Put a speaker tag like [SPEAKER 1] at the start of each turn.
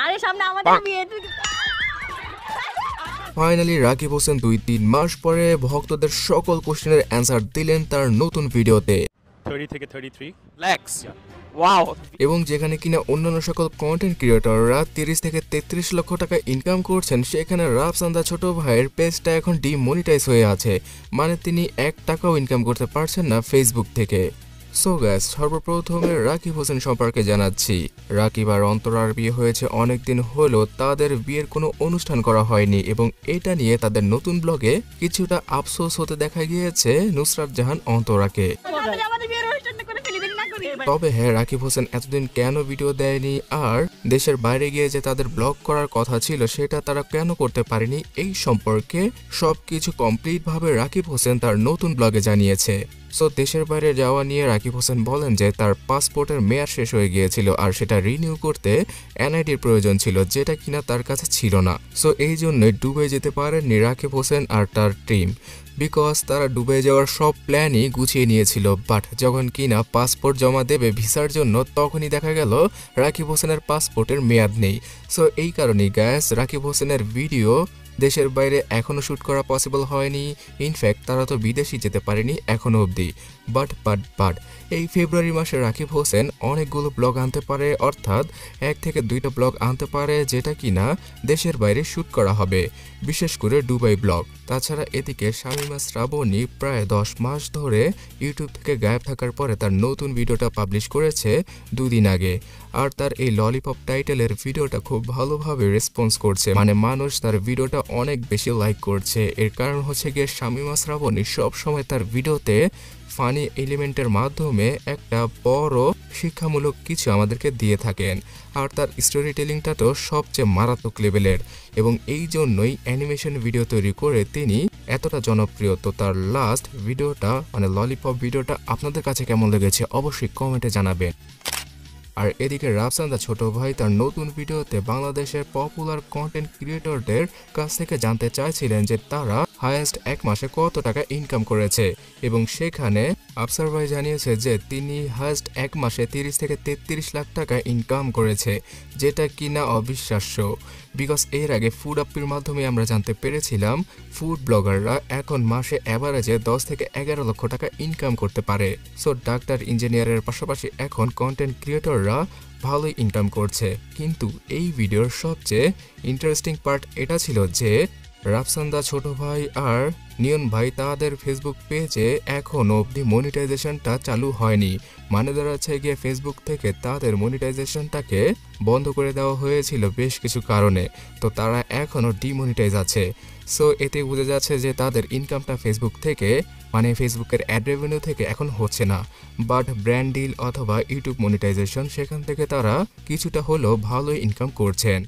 [SPEAKER 1] আরে সামনে আমাদের বিয়ে।
[SPEAKER 2] ফাইনালি রাকিব হোসেন 2-3 মাস পরে ভক্তদের সকল কোশ্চেনের অ্যান্সার দিলেন তার নতুন ভিডিওতে।
[SPEAKER 3] 30 থেকে 33 lakhs. Wow.
[SPEAKER 2] এবং যেখানে কিনা অন্যান্য সকল কন্টেন্ট ক্রিয়েটররা 30 থেকে 33 লক্ষ টাকা ইনকাম করছেন, সেখানে রাফসান্দা ছোট ভাইয়ের পেজটা এখন ডিমনিটাইজ হয়ে আছে, মানে তিনি 1 টাকাও ইনকাম করতে পারছেন না ফেসবুক থেকে। সো গাইস, সর্বপ্রথমে রাকিব হোসেন সম্পর্কে জানাচ্ছি। রাকিব আর অন্তরার বিয়ে হয়েছে অনেকদিন হলো, তাদের বিয়ের কোনো অনুষ্ঠান করা হয়নি এবং এটা নিয়ে তাদের নতুন ব্লগে কিছুটা আফসোস হতে দেখা গিয়েছে নুসরাত জাহান অন্তরাকে। তবে হ্যাঁ, রাকিব হোসেন এতদিন কেন ভিডিও দেয়নি আর দেশের বাইরে গিয়ে যে তাদের ব্লগ করার কথা ছিল সেটা তারা কেন করতে পারেনি, এই সম্পর্কে সবকিছু কমপ্লিট ভাবে রাকিব হোসেন তার নতুন ব্লগে জানিয়েছে। সো দেশের বাইরে যাওয়া নিয়ে রাকিব হোসেন বলেন যে তার পাসপোর্টের মেয়াদ শেষ হয়ে গিয়েছিল আর সেটা রিনিউ করতে এনআইডির প্রয়োজন ছিল, যেটা কিনা তার কাছে ছিল না। সো এই জন্যই দুবাই যেতে পারেননি রাকিব হোসেন আর তার টিম, বিকজ তারা দুবাই যাওয়ার সব প্ল্যানই গুছিয়ে নিয়েছিল। বাট যখন কিনা পাসপোর্ট জমা দেবে ভিসার জন্য, তখনই দেখা গেল রাকিব হোসেনের পাসপোর্টের মেয়াদ নেই। সো এই কারণেই গাইস, রাকিব হোসেনের ভিডিও দেশের বাইরে এখনও শ্যুট করা পসিবল হয়নি। ইনফ্যাক্ট তারা তো বিদেশি যেতে পারেনি এখনও অবধি। বাট এই ফেব্রুয়ারি মাসে রাকিব হোসেন অনেকগুলো ব্লগ আনতে পারে, অর্থাৎ 1 থেকে 2টা ব্লগ আনতে পারে যেটা কিনা দেশের বাইরে শ্যুট করা হবে, বিশেষ করে দুবাই ব্লগ। তাছাড়া এদিকে শামীমা শ্রাবণী প্রায় 10 মাস ধরে ইউটিউব থেকে গায়েব থাকার পরে তার নতুন ভিডিওটা পাবলিশ করেছে 2 দিন আগে। আর তার এই ললিপপ টাইটেলের ভিডিওটা খুব ভালোভাবে রেসপন্স করছে, মানে মানুষ তার ভিডিওটা অনেক বেশি লাইক করছে। এর কারণ হচ্ছে গিয়ে শামীমা শ্রাবণী সবসময় তার ভিডিওতে ফানি এলিমেন্টের মাধ্যমে একটা বড় শিক্ষামূলক কিছু আমাদেরকে দিয়ে থাকেন, আর তার স্টোরি টেলিংটা তো সবচেয়ে মারাত্মক লেভেলের এবং এই জন্যই অ্যানিমেশন ভিডিও তৈরি করে তিনি এতটা জনপ্রিয়। তো তার লাস্ট ভিডিওটা মানে ললিপপ ভিডিওটা আপনাদের কাছে কেমন লেগেছে অবশ্যই কমেন্টে জানাবেন। আর এদিকে রাফসান্দা ছোট ভাই তার নতুন ভিডিওতে বাংলাদেশের পপুলার কন্টেন্ট ক্রিয়েটরদের কাছ থেকে জানতে চাইছিলেন যে তারা হাইয়েস্ট 1 মাসে কত টাকা ইনকাম করেছে, এবং সেখানে আফসার ভাই জানিয়েছে যে তিনি হাইয়েস্ট 1 মাসে 30 থেকে 33 লাখ টাকা ইনকাম করেছে, যেটা কিনা অবিশ্বাস্য। বিকজ এর আগে ফুড আপ্পির মাধ্যমে আমরা জানতে পেরেছিলাম ফুড ব্লগাররা এখন মাসে অ্যাভারেজে 10 থেকে 11 লক্ষ টাকা ইনকাম করতে পারে। সো ডাক্তার ইঞ্জিনিয়ারের পাশাপাশি এখন কন্টেন্ট ক্রিয়েটররা ভালোই ইনকাম করছে। কিন্তু এই ভিডিওর সবচেয়ে ইন্টারেস্টিং পার্ট এটা ছিল যে রাফসান্দা ছোট ভাই আর নিয়ন ভাই তাদের ফেসবুক পেজে এখনও অবধি মনিটাইজেশনটা চালু হয়নি, মানে দাঁড়াচ্ছে গিয়ে ফেসবুক থেকে তাদের মনিটাইজেশনটাকে বন্ধ করে দেওয়া হয়েছিল বেশ কিছু কারণে। তো তারা এখনও ডিমনিটাইজ আছে। সো এতে বোঝা যাচ্ছে যে তাদের ইনকামটা ফেসবুক থেকে মানে ফেসবুকের অ্যাড রেভিনিউ থেকে এখন হচ্ছে না, বাট ব্র্যান্ড ডিল অথবা ইউটিউব মনিটাইজেশন সেখান থেকে তারা কিছুটা হলেও ভালোই ইনকাম করছেন।